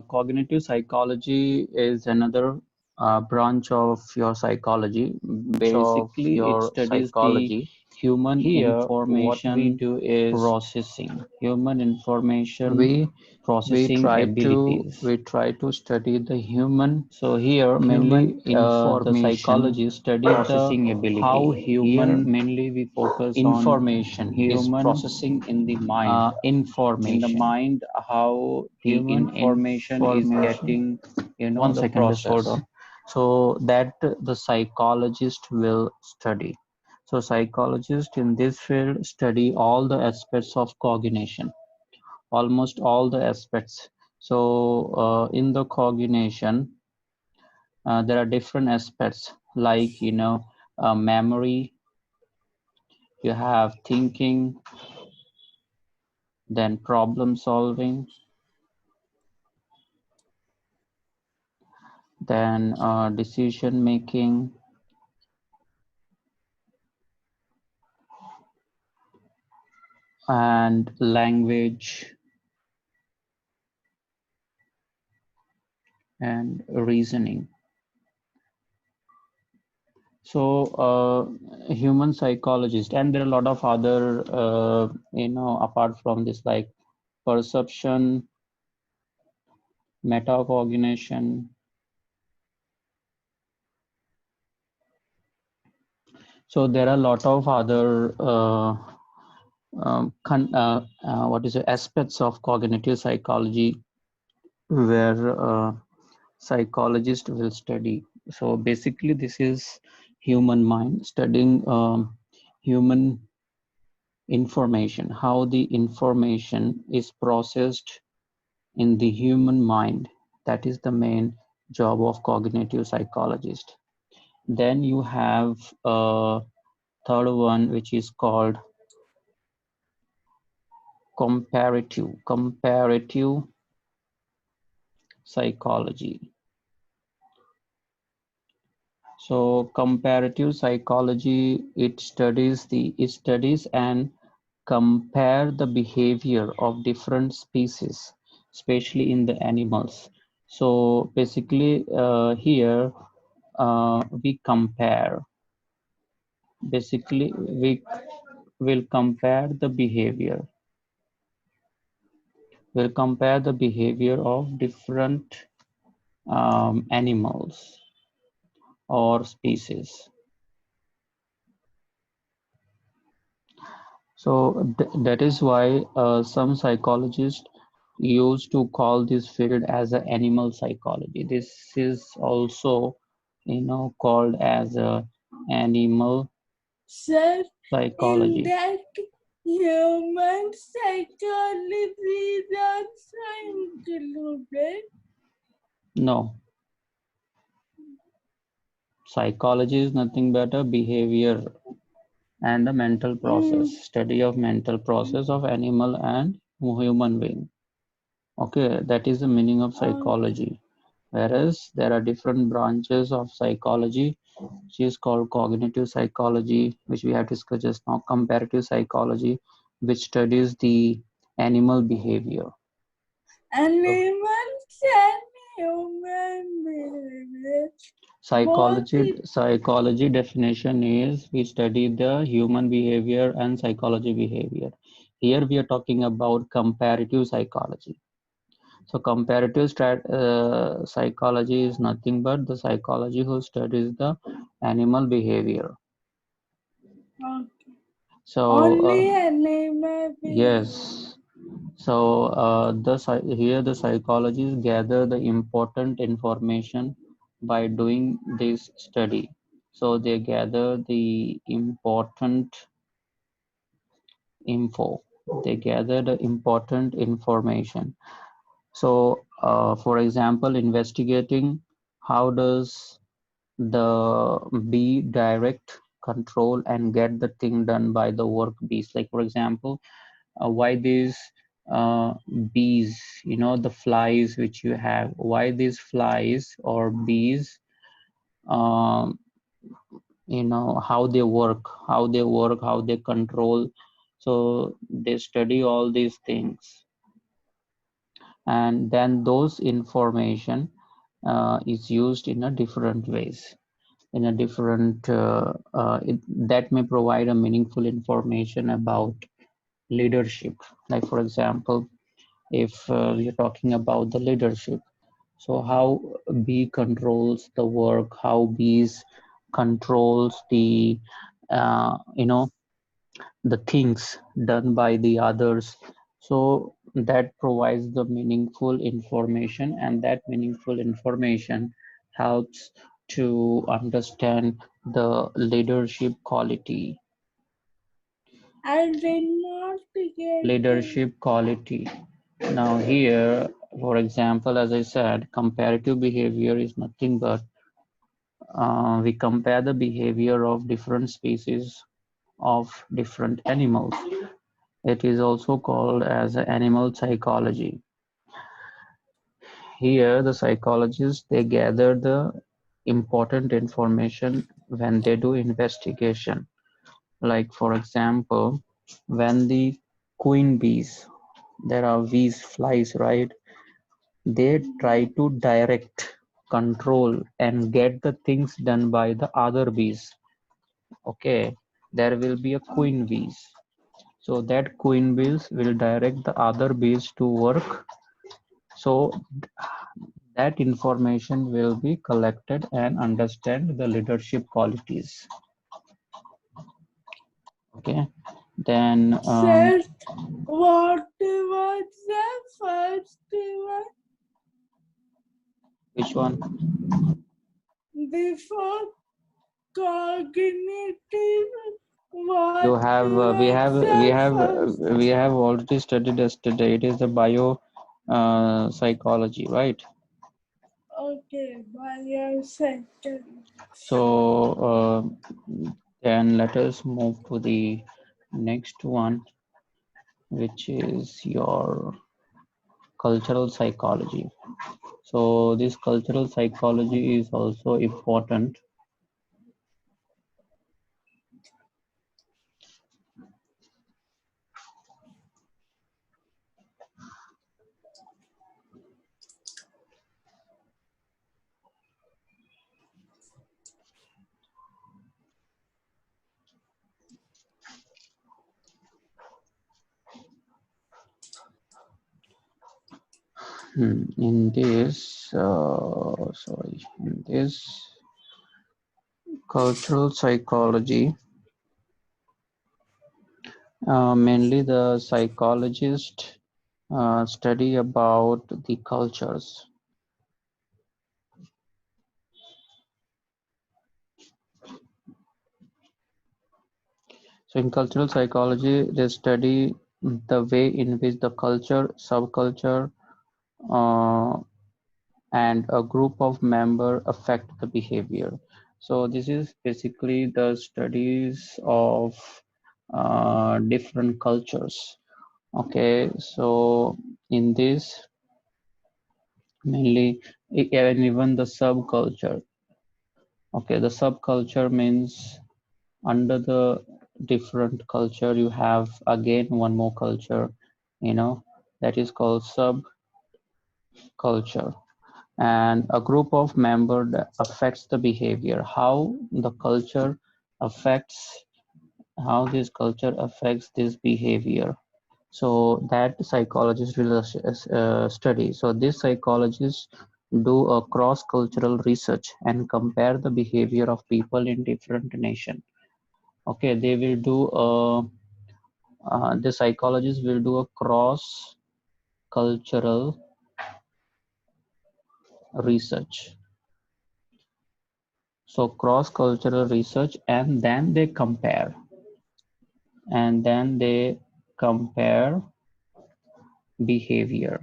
Cognitive psychology is another branch of your psychology. Basically, it studies the human Here, what we information do is processing, human information we we processing try to abilities. we try to study the human So here human mainly the information psychologists study the processing how ability. Here, human mainly we focus on information is human processing in the mind. in the Information. mind, how the Human information is information. getting, One the second, just hold process. on. So that the psychologist will study. So psychologists in this field study all the aspects of cognition, almost all the aspects. So in the cognition, there are different aspects like memory, you have thinking, then problem solving, then decision making, and language and reasoning. So human psychologist, and there are a lot of other apart from this, like perception, metacognition. So there are a lot of other what is it, aspects of cognitive psychology where psychologist will study. So basically, this is human mind studying human information, how the information is processed in the human mind. That is the main job of cognitive psychologist. Then you have a third one, which is called comparative psychology. So comparative psychology, it studies and compare the behavior of different species, especially in the animals. So basically, here we compare. Basically, we will compare the behavior. We'll compare the behavior of different animals or species. So that is why some psychologists used to call this field as a animal psychology. This is also, called as a animal Sir, in psychology. that human psychology is also included. No, psychology is nothing but a behavior and the mental process, study of mental process of animal and human being. Okay, that is the meaning of psychology. Whereas there are different branches of psychology, which is called cognitive psychology, which we have discussed just now, comparative psychology, which studies the animal behavior. Animals and human behavior. Psychology definition is we study the human behavior and psychology behavior. Here we are talking about comparative psychology. So comparative psychology is nothing but the psychology who studies the animal behavior. Okay. So Only animal behavior. yes. So here the psychologists gather the important information by doing this study. So they gather the important info. They gather the important information. So, for example, investigating how does the bee direct, control, and get the thing done by the work bees. Like, for example, why these uh, bees, the flies which you have, why these flies or bees, um, how they control. So they study all these things. and then those information is used in a different ways, in a different that may provide a meaningful information about leadership. Like for example, if we're talking about the leadership, so how B controls the work, how B's controls the the things done by the others. So that provides the meaningful information, and that meaningful information helps to understand the leadership quality. I did not get Leadership quality. Now here, for example, as I said, comparative behavior is nothing but we compare the behavior of different species of different animals. It is also called as animal psychology. Here, the psychologists, they gather the important information when they do investigation. Like for example, when the queen bees, there are bees, flies, right? They try to direct, control, and get the things done by the other bees. Okay, there will be a queen bees. So that queen bees will direct the other bees to work. So that information will be collected and understand the leadership qualities. Okay, then first. What was the first one which one? before cognitive? What You have was the first? we have already studied yesterday. It is the bio psychology, right? Okay, biosector. So then let us move to the next one, which is your cultural psychology. So this cultural psychology is also important. In this, in this cultural psychology, mainly the psychologists study about the cultures. So in cultural psychology, they study the way in which the culture, subculture, uh, and a group of members affect the behavior. So this is basically the studies of different cultures. Okay, so in this mainly and even the subculture. Okay, the subculture means under the different culture you have again one more culture, that is called subculture, and a group of members that affects the behavior, affects how this culture affects this behavior. So that psychologists will study. So these psychologists do a cross-cultural research and compare the behavior of people in different nations. Okay, they will do the psychologists will do a cross-cultural research. So cross-cultural research, and then they compare, behavior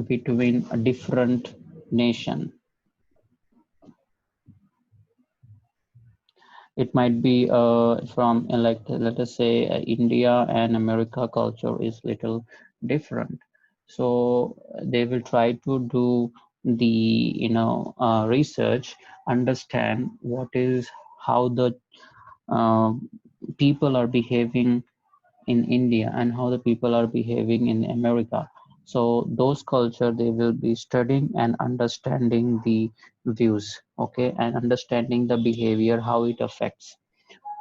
between a different nation. It might be from like let us say India and America culture is little different. So they will try to do the research, understand how the uh, people are behaving in India and how the people are behaving in America. So those culture they will be studying and understanding the views, okay, and understanding the behavior, how it affects,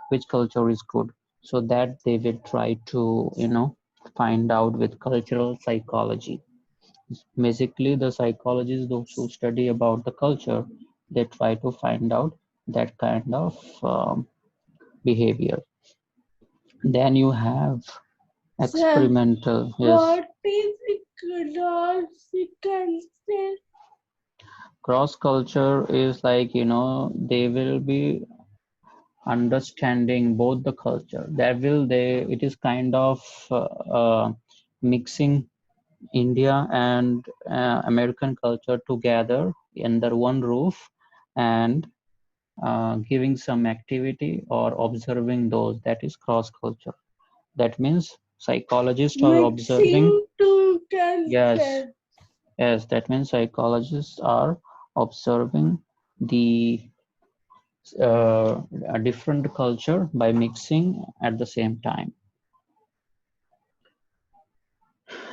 which culture is good. So that they will try to, find out with cultural psychology. Basically, the psychologists, those who study about the culture, they try to find out that kind of behavior. Then you have Sir, experimental, yes. what is cross culture? Cross culture is like, they will be understanding both the culture. It is kind of mixing India and American culture together under one roof and giving some activity or observing those. That is cross culture. That means psychologists are observing. Mixing two Yes, cultures. yes, that means psychologists are observing the a different culture by mixing at the same time.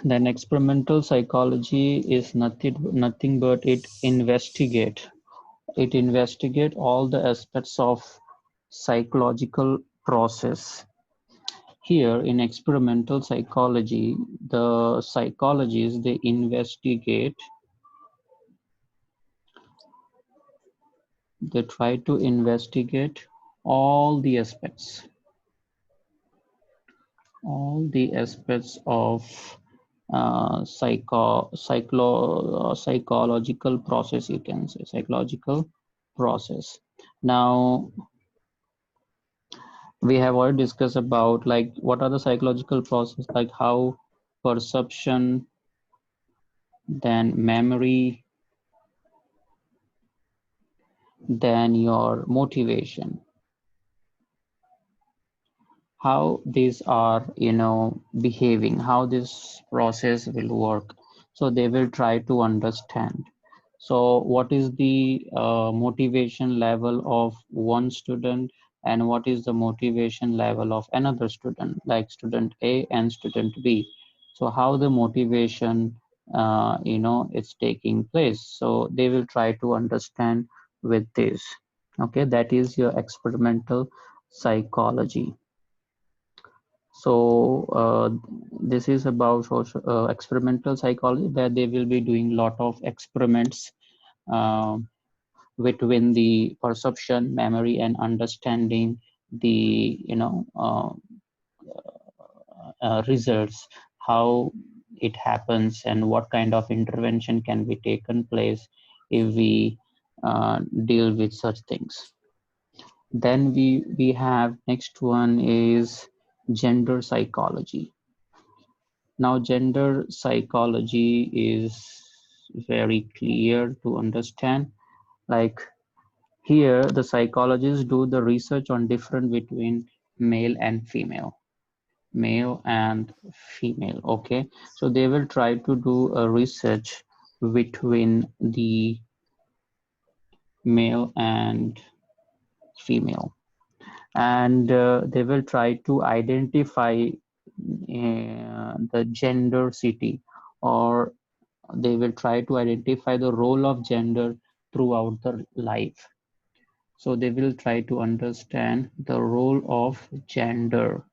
Then experimental psychology is nothing but it investigate all the aspects of psychological process. Here in experimental psychology, the psychologists they try to investigate all the aspects of psychological process, you can say psychological process. Now we have already discussed about like what are the psychological process, like how perception, then memory, then your motivation, how these are behaving, how this process will work. So they will try to understand. So what is the motivation level of one student and what is the motivation level of another student, like student A and student B. So how the motivation it's taking place. So they will try to understand with this. Okay, that is your experimental psychology. So this is about experimental psychology, that they will be doing lot of experiments uh, between the perception, memory, and understanding the results, how it happens, and what kind of intervention can be taken place if we deal with such things. Then we have next one is gender psychology. Now, gender psychology is very clear to understand. Like here, the psychologists do the research on difference between male and female, male and female. Okay, so they will try to do a research between the male and female, and they will try to identify the gender city, or they will try to identify the role of gender throughout the life. So they will try to understand the role of gender,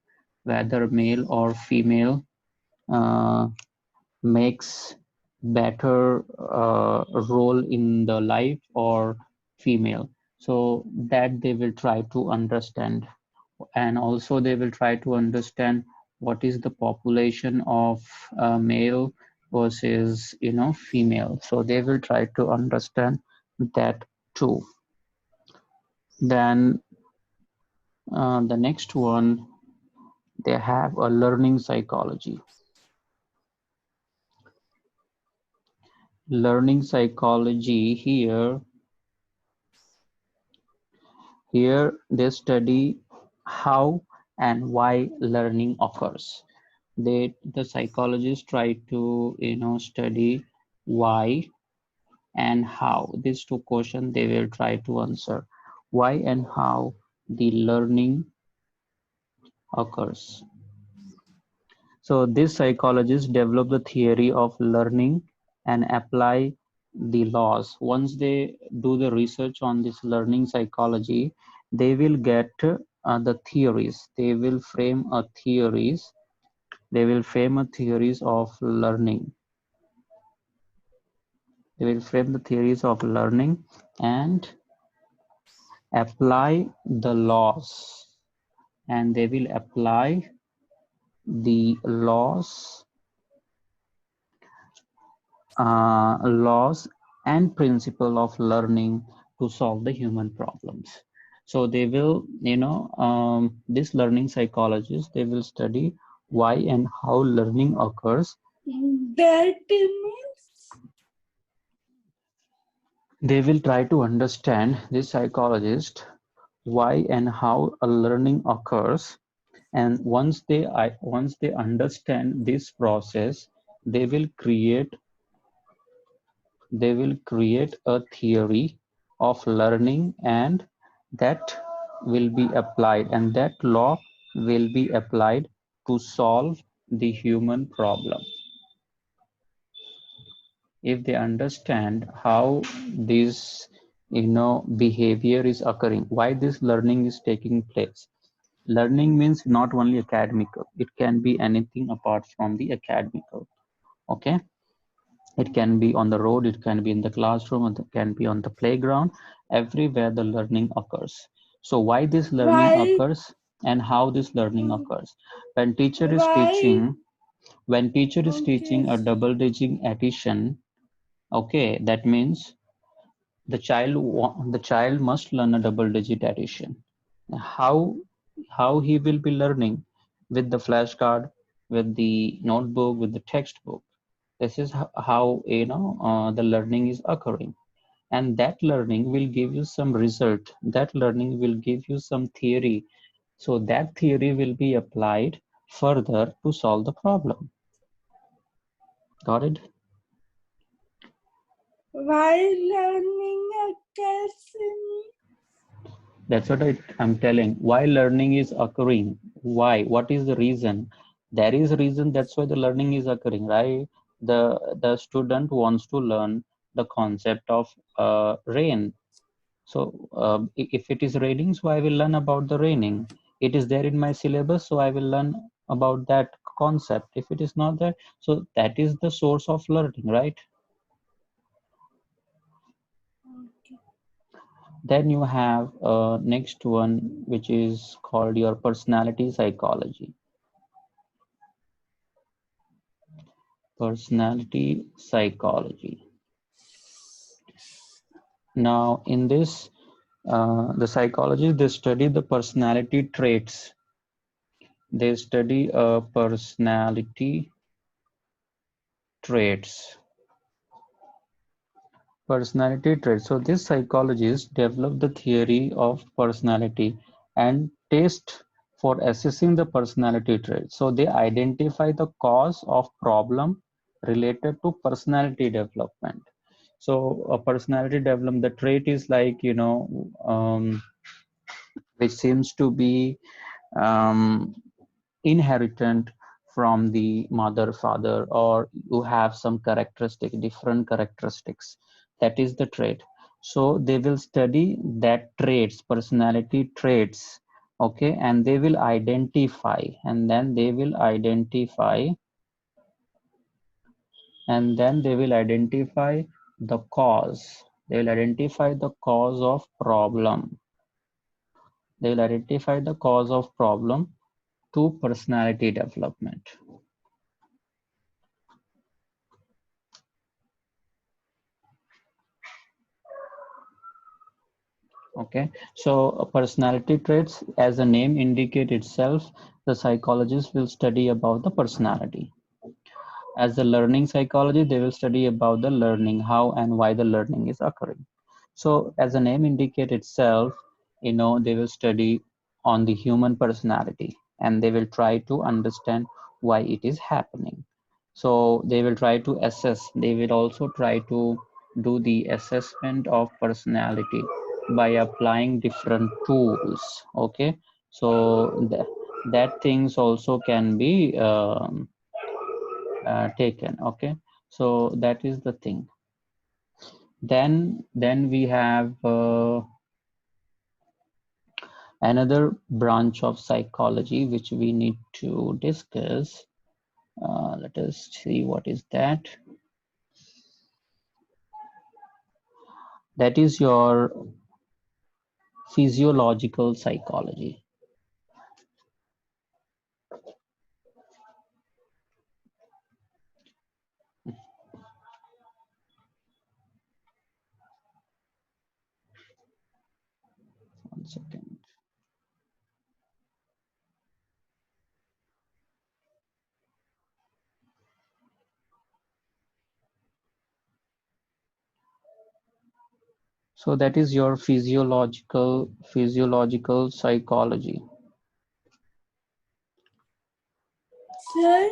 whether male or female uh, makes better role in the life or female. So that they will try to understand, and also they will try to understand what is the population of male versus female. So they will try to understand that too. Then the next one, they have a learning psychology. Learning psychology here they study how and why learning occurs. The psychologists try to study why and how. These two questions they will try to answer. Why and how the learning occurs. So this psychologists develop the theory of learning and apply the laws. Once they do the research on this learning psychology, they will get the theories. They will frame a theories. They will frame a theories of learning. They will frame the theories of learning and apply the laws. And they will apply the laws and principle of learning to solve the human problems. So they will, this learning psychologists, they will study why and how learning occurs. That means They will try to understand, this psychologist, why and how a learning occurs. And once they understand this process, they will create a theory of learning, and that will be applied, and that law will be applied to solve the human problem. If they understand how this behavior is occurring, why this learning is taking place. Learning means not only academical, it can be anything apart from the academical. Okay, it can be on the road, it can be in the classroom, it can be on the playground. Everywhere the learning occurs. So why this learning why occurs and how this learning occurs. When teacher is why teaching, when teacher is okay teaching a double digit addition, okay, that means the child must learn a double digit addition. How he will be learning? With the flashcard, with the notebook, with the textbook. This is how the learning is occurring, and that learning will give you some result. That learning will give you some theory. So that theory will be applied further to solve the problem. Got it? why learning occurs in That's what I'm telling. Why learning is occurring? Why? What is the reason? There is a reason. That's why the learning is occurring, right? The student wants to learn the concept of rain. So if it is raining, so I will learn about the raining. It is there in my syllabus, so I will learn about that concept. If it is not there, so that is the source of learning, right? okay. Then you have next one, which is called your personality psychology. Personality psychology. Now, in this, the psychologists, they study the personality traits. They study personality traits. Personality traits. So this psychologists develop the theory of personality and test for assessing the personality traits. So they identify the cause of problem related to personality development. So a personality development, the trait is like, which seems to be um, inherited from the mother, father, or you have some different characteristics. That is the trait. So they will study that traits, personality traits, okay, and they will identify, and then they will identify, the cause. They will identify the cause of problem. They will identify the cause of problem to personality development. Okay, so personality traits, as the name indicate itself, the psychologist will study about the personality. As the learning psychology, they will study about the learning, how and why the learning is occurring. So as the name indicate itself, they will study on the human personality, and they will try to understand why it is happening. So they will try to assess, they will also try to do the assessment of personality by applying different tools. Okay, so that things also can be taken. Okay, so that is the thing. Then we have another branch of psychology which we need to discuss. Let us see what is that. That is your physiological psychology. One second. So that is your physiological psychology. Sir,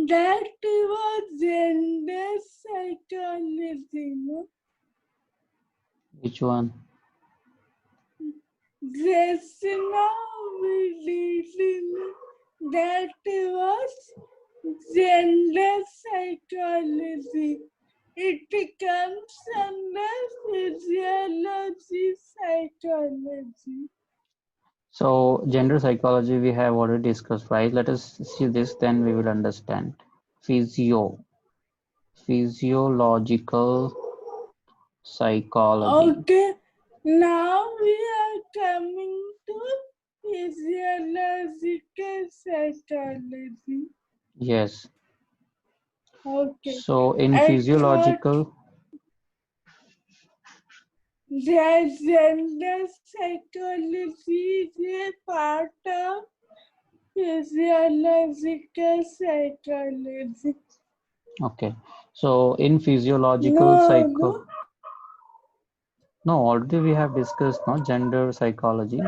that was gender psychology, no? Which one? Just now we did that was gender psychology. It comes under physiology psychology. So gender psychology we have already discussed, right? Let us see this, then we will understand. Physiological psychology. Okay, now we are coming to physiological psychology. Yes. Okay. So in I physiological, the gender psychology is a part of physiological psychology. okay. So in physiological No. no, already we have discussed no gender psychology.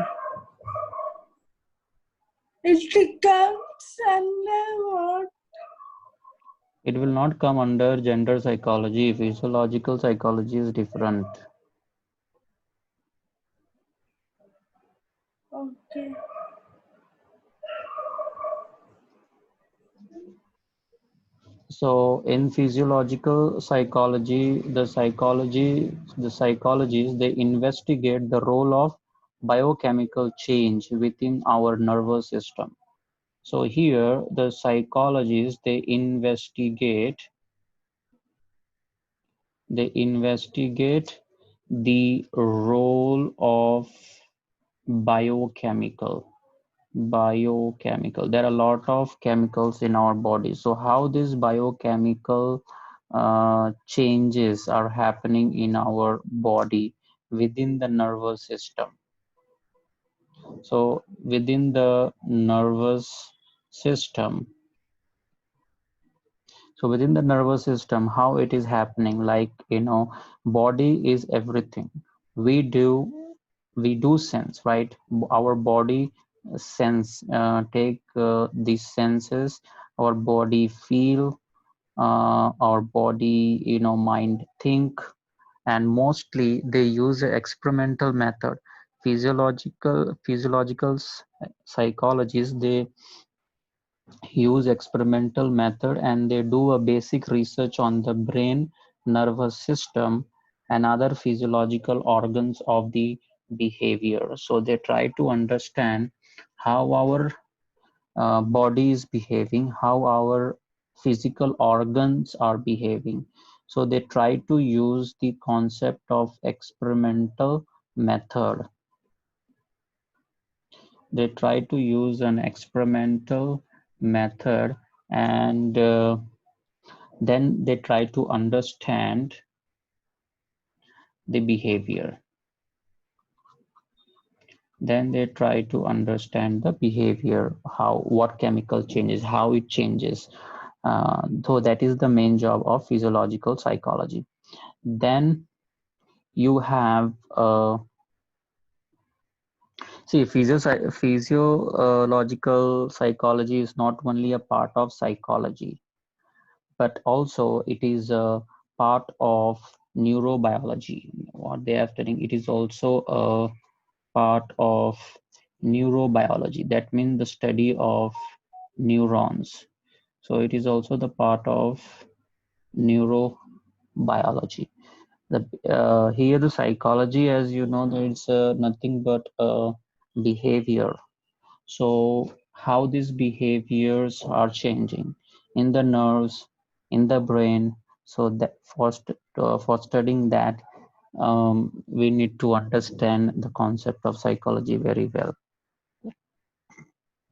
It comes under what? It will not come under gender psychology. Physiological psychology is different. Okay. So in physiological psychology, the psychologists, they investigate the role of biochemical change within our nervous system. So here the psychologists, they investigate the role of biochemical. There are a lot of chemicals in our body. So how these biochemical changes are happening in our body within the nervous system. So within the nervous system, how it is happening, like, body is everything. We do sense, right? Our body sense, take these senses, our body feel, our body, mind think, and mostly they use an experimental method. Physiological psychologists, they use experimental method, and they do a basic research on the brain, nervous system, and other physiological organs of the behavior. So they try to understand how our body is behaving, how our physical organs are behaving. So they try to use the concept of experimental method. They try to use an experimental method, and then they try to understand the behavior. What chemical changes, how it changes. So that is the main job of physiological psychology. Then you have physiological psychology is not only a part of psychology, but also it is a part of neurobiology. What they are studying, it is also a part of neurobiology. That means the study of neurons. So it is also the part of neurobiology. Here the psychology, as you know, it's nothing but behavior. So how these behaviors are changing in the nerves, in the brain. So that for studying that, we need to understand the concept of psychology very well.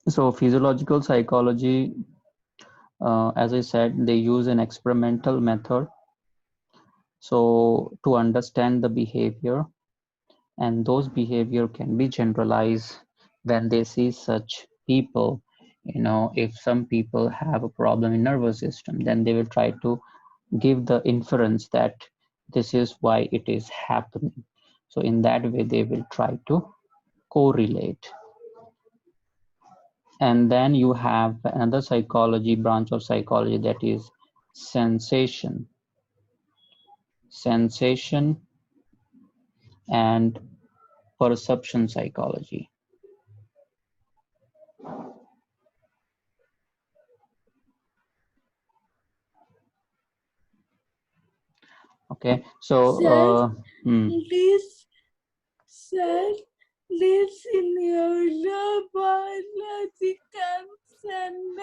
So physiological psychology, as I said, they use an experimental method. So to understand the behavior, and those behavior can be generalized when they see such people. You know, if some people have a problem in nervous system, then they will try to give the inference that this is why it is happening. So in that way, they will try to correlate. And then you have another psychology branch of psychology, that is sensation and perception psychology. Okay, so this in neurobiological and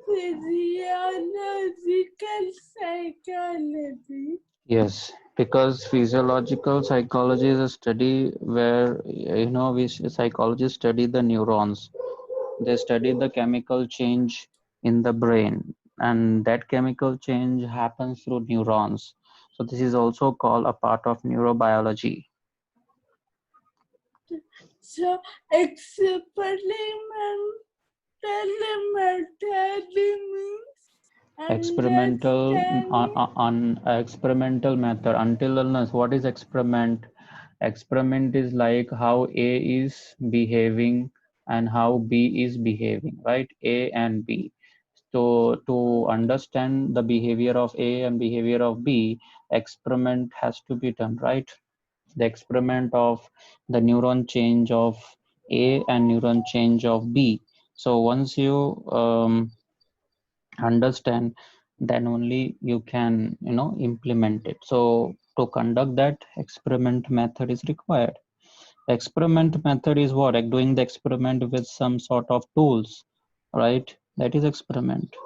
physiological psychology. yes, because physiological psychology is a study where, you know, we psychologists study the neurons. They study the chemical change in the brain, and that chemical change happens through neurons. So this is also called a part of neurobiology. So experimental method means Experimental understanding. on experimental method. Until unless, what is experiment? Experiment is like how A is behaving and how B is behaving, right? A and B. So to understand the behavior of A and behavior of B, experiment has to be done, right? The experiment of the neuron change of A and neuron change of B. So once you understand, then only you can, you know, implement it. So to conduct that, experiment method is required. Experiment method is what? Like doing the experiment with some sort of tools, right? That is experiment.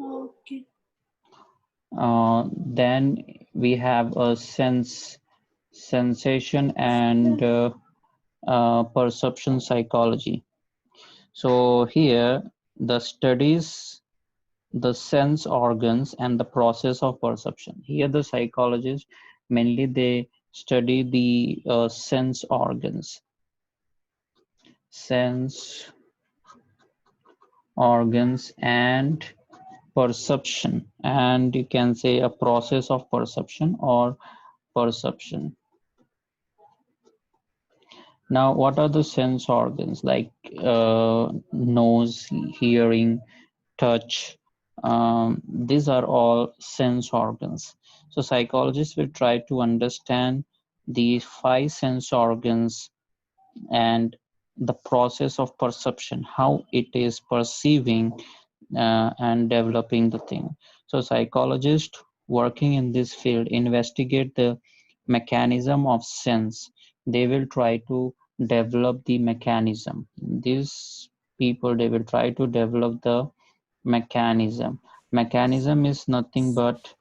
Okay. Then we have a sensation and perception psychology. So here the studies the sense organs and the process of perception. Here the psychologists mainly they study the sense organs and perception, and you can say a process of perception or perception. Now, what are the sense organs like nose, hearing, touch? These are all sense organs. So psychologists will try to understand the five sense organs and the process of perception, how it is perceiving and developing the thing. So psychologists working in this field investigate the mechanism of sense. They will try to develop the mechanism. These people, they will try to develop the mechanism. Mechanism is nothing but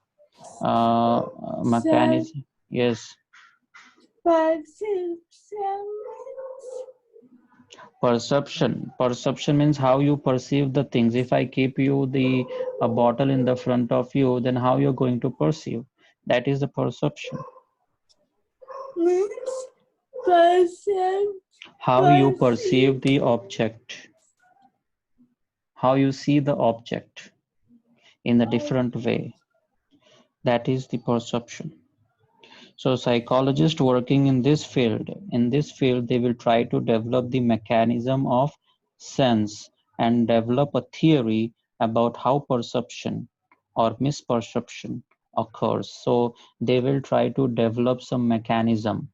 So mechanism. Yes, perception perception means how you perceive the things. If I keep you the a bottle in the front of you, then how you're going to perceive? That is the perception. means percep How you perceive perceive the object, how you see the object in a different way, that is the perception. So psychologists working in this field, they will try to develop the mechanism of sense and develop a theory about how perception or misperception occurs. So they will try to develop some mechanism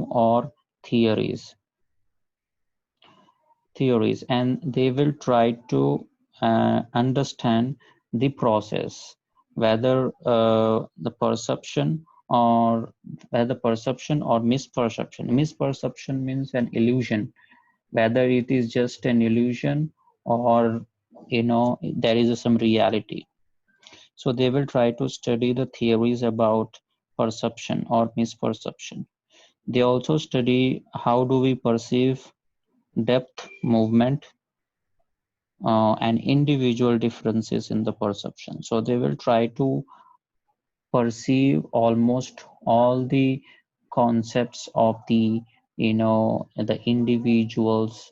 or theories. theories, and they will try to understand the process, whether the perception or misperception. Misperception means an illusion, whether it is just an illusion or there is some reality. So they will try to study the theories about perception or misperception. They also study how do we perceive depth, movement, and individual differences in the perception. So they will try to perceive almost all the concepts of the the individuals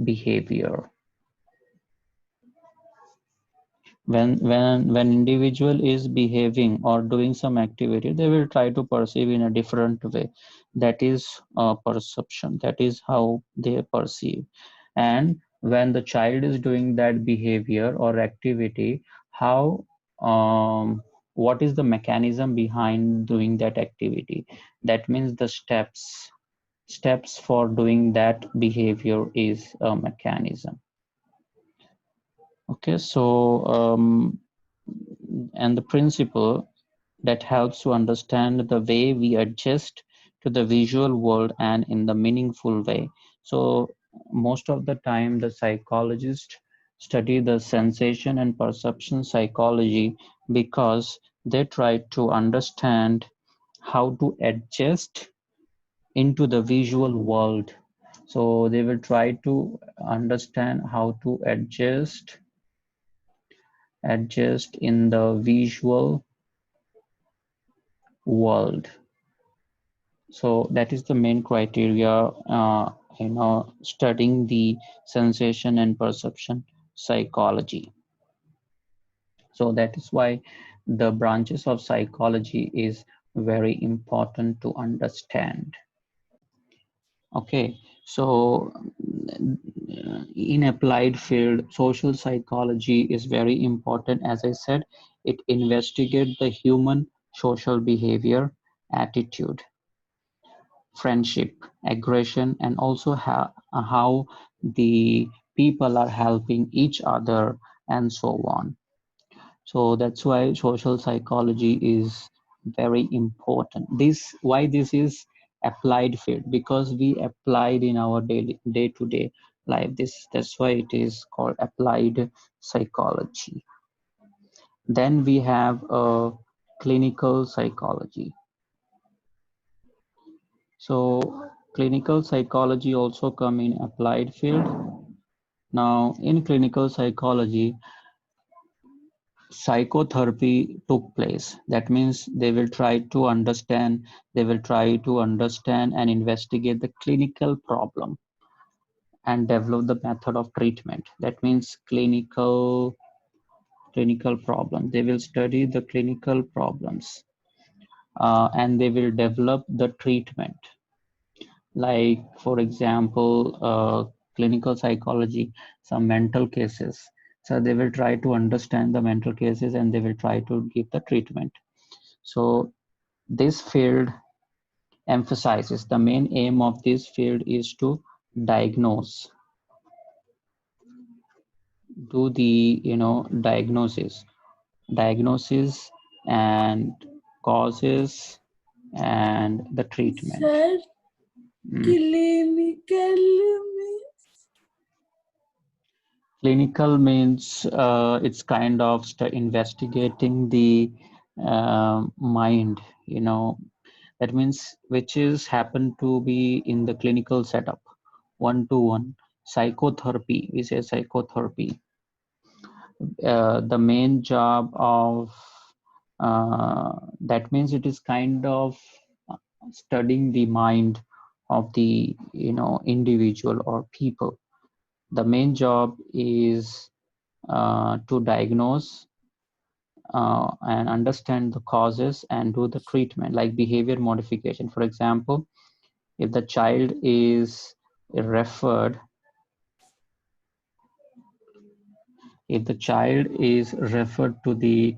behavior. When individual is behaving or doing some activity, they will try to perceive in a different way. That is perception. That is how they perceive. And when the child is doing that behavior or activity, how what is the mechanism behind doing that activity? That means the steps for doing that behavior is a mechanism. Okay, so and the principle that helps to understand the way we adjust to the visual world and in the meaningful way. So most of the time the psychologists study the sensation and perception psychology because they try to understand how to adjust into the visual world. So they will try to understand how to adjust in the visual world. So that is the main criteria, studying the sensation and perception psychology. So that is why the branches of psychology is very important to understand. Okay, so in applied field, social psychology is very important. As I said, it investigates the human social behavior, attitude, friendship, aggression, and also how the people are helping each other and so on. So that's why social psychology is very important. Why this is applied field, because we applied in our day-to-day life. That's why it is called applied psychology. Then we have clinical psychology. So clinical psychology also come in applied field. Now in clinical psychology, psychotherapy took place. That means they will try to understand and investigate the clinical problem and develop the method of treatment. That means clinical problem. They will study the clinical problems and they will develop the treatment. Like for example, clinical psychology, some mental cases. So they will try to understand the mental cases and they will try to give the treatment. So this field emphasizes, the main aim of this field is to diagnose, do the diagnosis and causes and the treatment. Sir, clinical means? Clinical means it's kind of investigating the mind, that means which is happen to be in the clinical setup, one-to-one. Psychotherapy, we say psychotherapy. The main job of that means it is kind of studying the mind of the individual or people. The main job is to diagnose and understand the causes and do the treatment, like behavior modification. For example, if the child is referred to the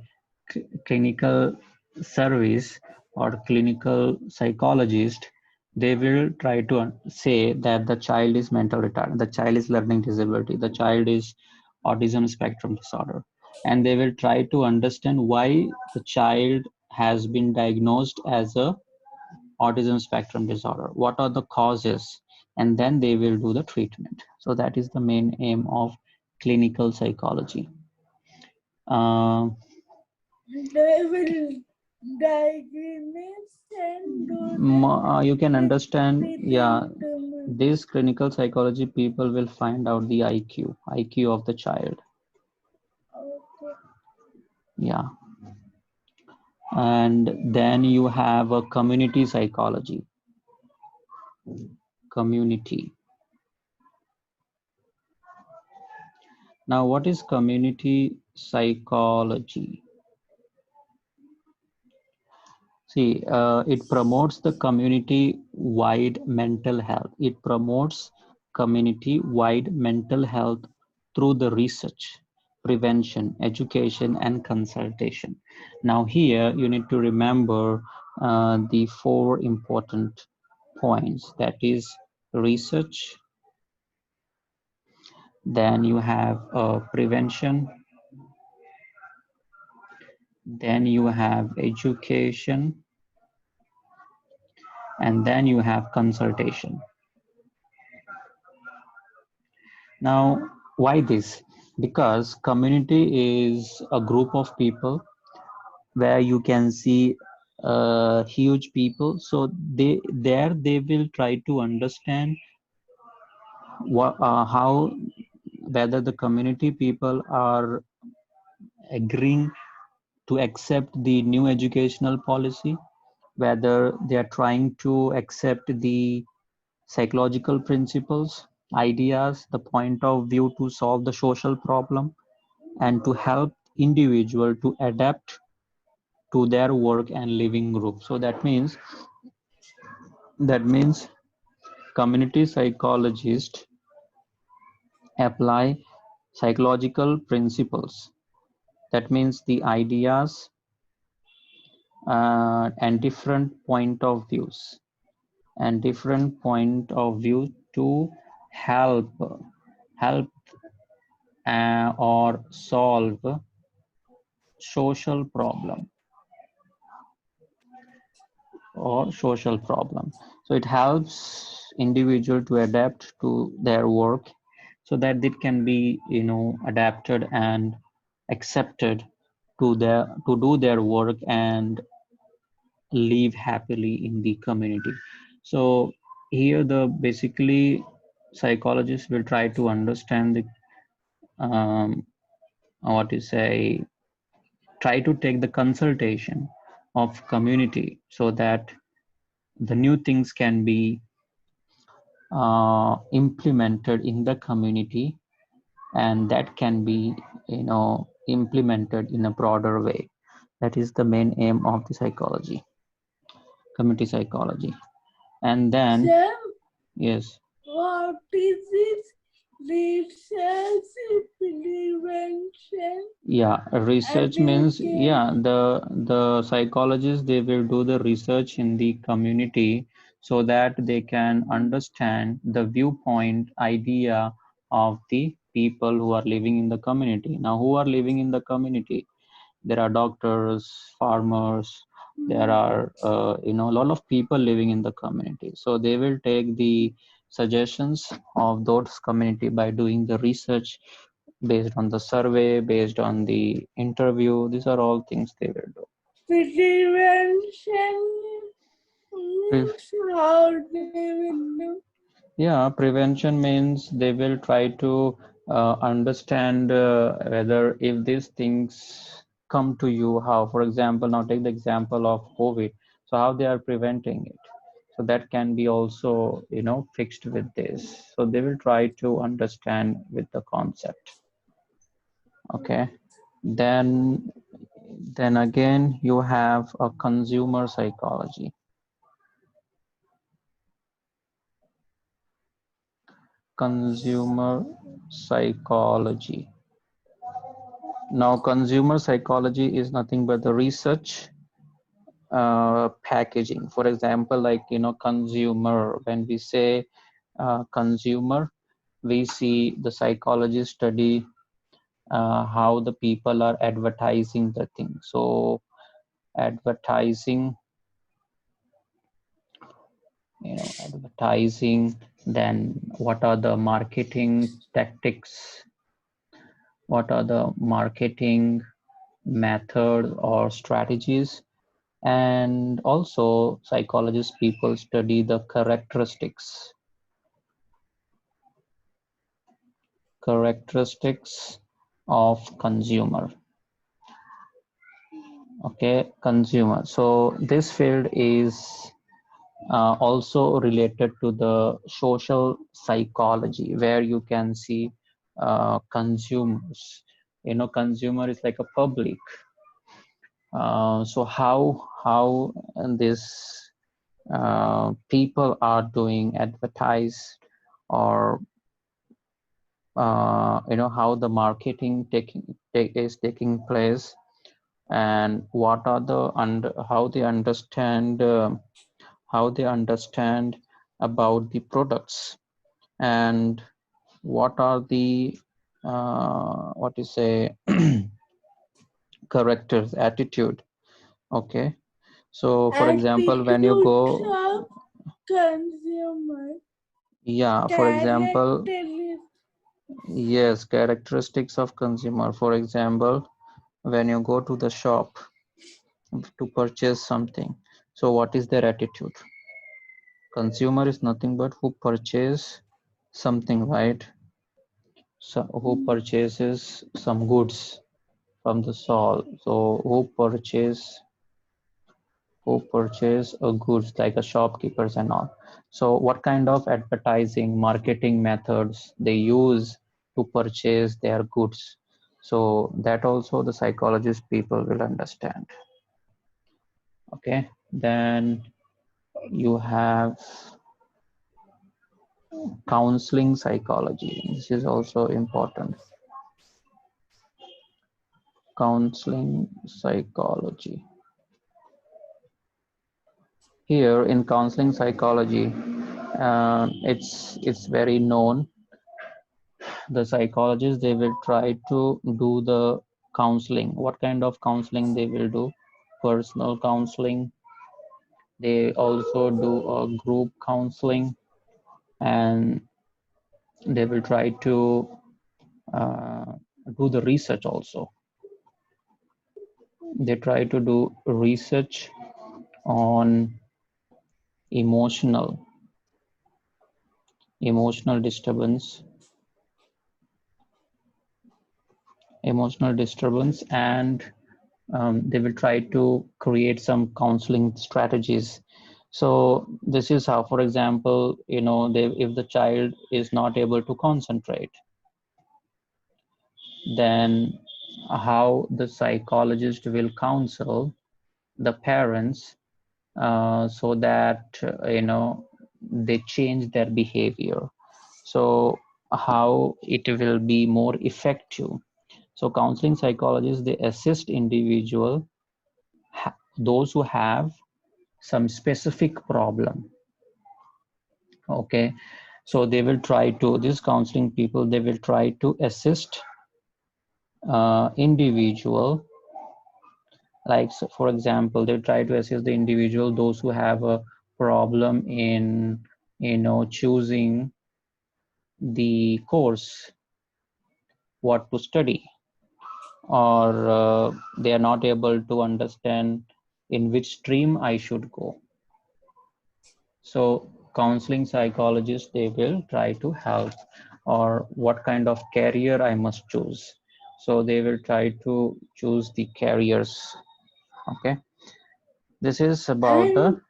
clinical service or clinical psychologist, They will try to say that the child is mental retarded, the child is learning disability, the child is autism spectrum disorder, and they will try to understand why the child has been diagnosed as a autism spectrum disorder, what are the causes, and then they will do the treatment. So that is the main aim of clinical psychology. They will diagnose and do the You can understand, yeah, treatment. this clinical psychology people will find out the IQ of the child. Okay. Yeah. And then you have a community psychology. Community. Now, what is community psychology? See, it promotes the community-wide mental health. It promotes community-wide mental health through the research, prevention, education, and consultation. Now here, you need to remember the four important points. That is research, then you have prevention, then you have education, and then you have consultation. Now, why this? Because community is a group of people where you can see huge people. So they will try to understand how whether the community people are agreeing to accept the new educational policy, whether they are trying to accept the psychological principles, ideas, the point of view to solve the social problem, and to help individual to adapt to their work and living group. So that means community psychologists apply psychological principles. That means the ideas and different point of views to help or solve social problem So it helps individual to adapt to their work so that it can be adapted and accepted to do their work and live happily in the community. So here the basically psychologists will try to understand the what to say try to take the consultation of community so that the new things can be implemented in the community, and that can be implemented in a broader way. That is the main aim of the community psychology. And then Sir, yes, what is this research prevention? yeah, research means, yeah, the psychologists, they will do the research in the community so that they can understand the viewpoint idea of the people who are living in the community. Now, who are living in the community? There are doctors, farmers, there are a lot of people living in the community. So they will take the suggestions of those community by doing the research based on the survey, based on the interview. These are all things they will do. Prevention means how they will do. Yeah, prevention means they will try to understand whether if these things come to you, how, for example, now take the example of COVID. So how they are preventing it. So that can be also, fixed with this. So they will try to understand with the concept. Okay. Then again, you have a consumer psychology. Consumer psychology. Now, consumer psychology is nothing but the research packaging. For example, like, consumer. When we say consumer, we see the psychologists study how the people are advertising the thing. So advertising, then what are the marketing tactics, what are the marketing methods or strategies, and also psychologists people study the characteristics of consumer. Okay, consumer. So this field is also related to the social psychology, where you can see consumers. Consumer is like a public. So how this people are doing advertise, or how the marketing is taking place, and what are the how they understand about the products, and what are the what you say characters, attitude. Okay, so for example, when you Attitudes go, of consumer. yeah, for example, Characteristics. yes, characteristics of consumer. For example, when you go to the shop to purchase something, so what is their attitude? Consumer is nothing but who purchase something, right? So who purchases some goods from the stall. So who purchase a goods, like a shopkeepers and all. So what kind of advertising marketing methods they use to purchase their goods, so that also the psychologist people will understand. Okay, then you have counseling psychology. This is also important. Counseling psychology. Here in counseling psychology, it's very known. The psychologists, they will try to do the counseling. What kind of counseling they will do? Personal counseling. They also do a group counseling, and they will try to uh, do the research also. They try to do research on emotional disturbance, and they will try to create some counseling strategies. So this is how, for example, if the child is not able to concentrate, then how the psychologist will counsel the parents so that they change their behavior. So how it will be more effective. So counseling psychologists, they assist individual, those who have some specific problem. Okay, so they will try to, this counseling people, they will try to assist individual, like, so for example, they try to assist the individual, those who have a problem in choosing the course, what to study, or they are not able to understand in which stream I should go. So counseling psychologists, they will try to help, or what kind of career I must choose. So they will try to choose the careers. Okay, this is about And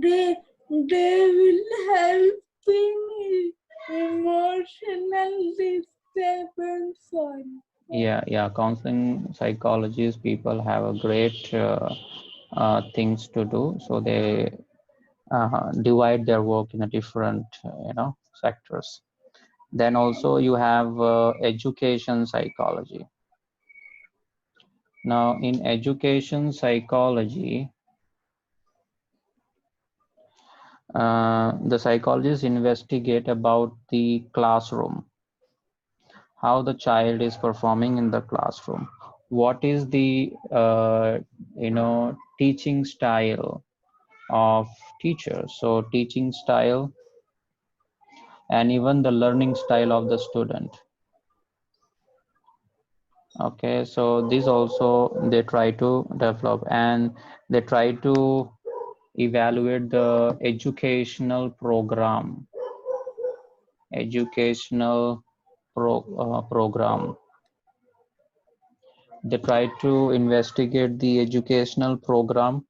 the they will help in emotional disturbance on. yeah, counseling psychologists people have a great things to do. So they divide their work in a different sectors. Then also you have education psychology. Now in education psychology, The psychologists investigate about the classroom, how the child is performing in the classroom, what is the teaching style of teachers, so teaching style and even the learning style of the student. Okay, so this also they try to develop, and they try to evaluate the educational program, program. They try to investigate the educational program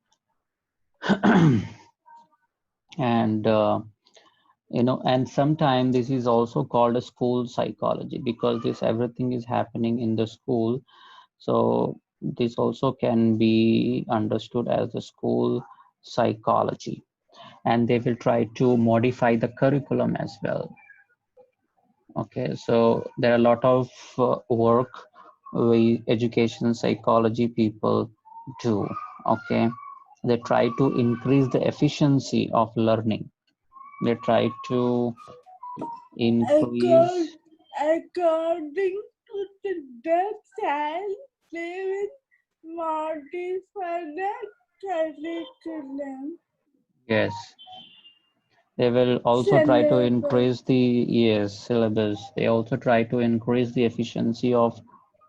and and sometimes this is also called a school psychology, because this everything is happening in the school. So this also can be understood as the school psychology, and they will try to modify the curriculum as well. Okay, so there are a lot of work we education psychology people do. Okay, they try to increase the efficiency of learning. They try to increase. According to the child, they will modify the curriculum. Yes, they will also try to increase the syllabus. They also try to increase the efficiency of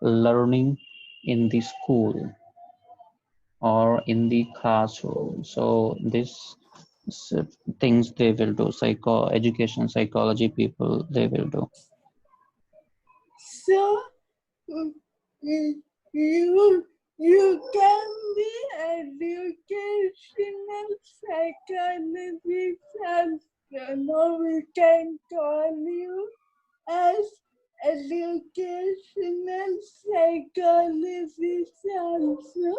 learning in the school or in the classroom. So this things they will do. Education psychology people, they will do. So you you can be educational psychologist also. No, we can call you as educational psychologist also.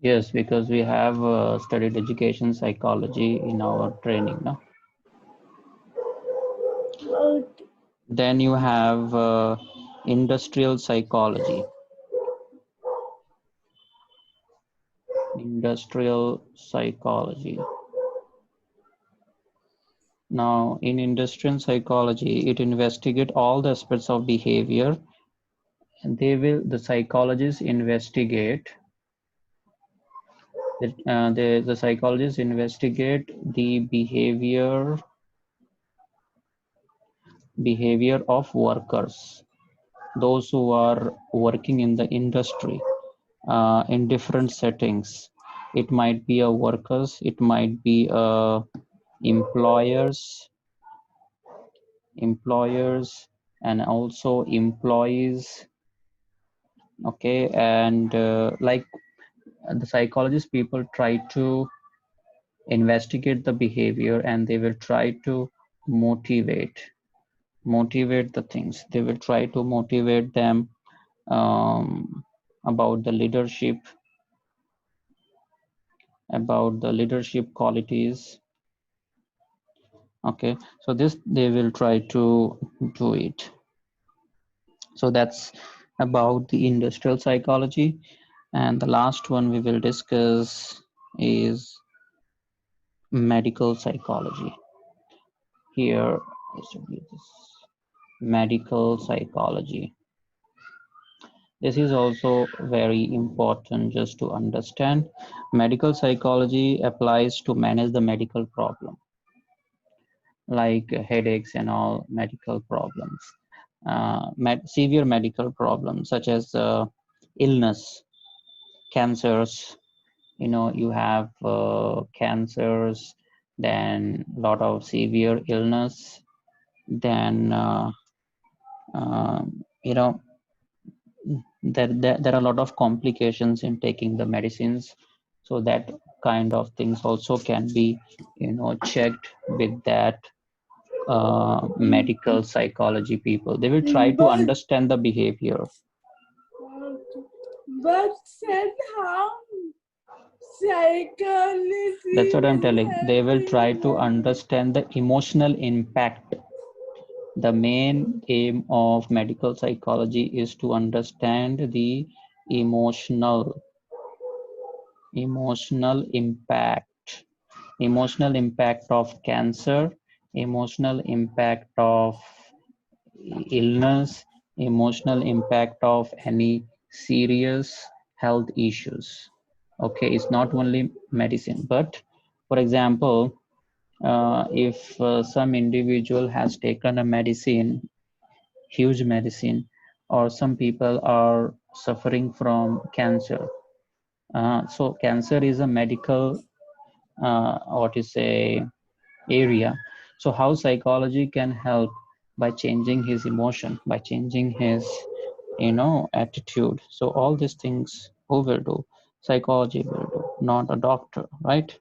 Yes, because we have studied education psychology in our training, no? Okay. Then you have industrial psychology. Industrial psychology. Now, in industrial psychology, it investigates all the aspects of behavior, and the psychologists investigate. The psychologists investigate the behavior of workers, those who are working in the industry in different settings. It might be a workers, it might be employers, and also employees. Okay, and like the psychologist people try to investigate the behavior, and they will try to motivate the things. They will try to motivate them about the leadership qualities. Okay, so this they will try to do it. So that's about the industrial psychology. And the last one we will discuss is medical psychology. Here is medical psychology. This is also very important just to understand. Medical psychology applies to manage the medical problem, like headaches and all medical problems, severe medical problems such as illness, cancers. You have cancers, then a lot of severe illness, then you know there are a lot of complications in taking the medicines. So that kind of things also can be checked with that medical psychology people. They will try to understand the behavior. But said how psychology. That's what I'm telling. They will try to understand the emotional impact. The main aim of medical psychology is to understand the emotional impact emotional impact of cancer, emotional impact of illness, emotional impact of any serious health issues. Okay, it's not only medicine, but for example, if some individual has taken a medicine, huge medicine, or some people are suffering from cancer. So cancer is a medical, what is a area. So how psychology can help by changing his emotion, by changing his, attitude. So all these things who will do? Psychology will do, not a doctor, right?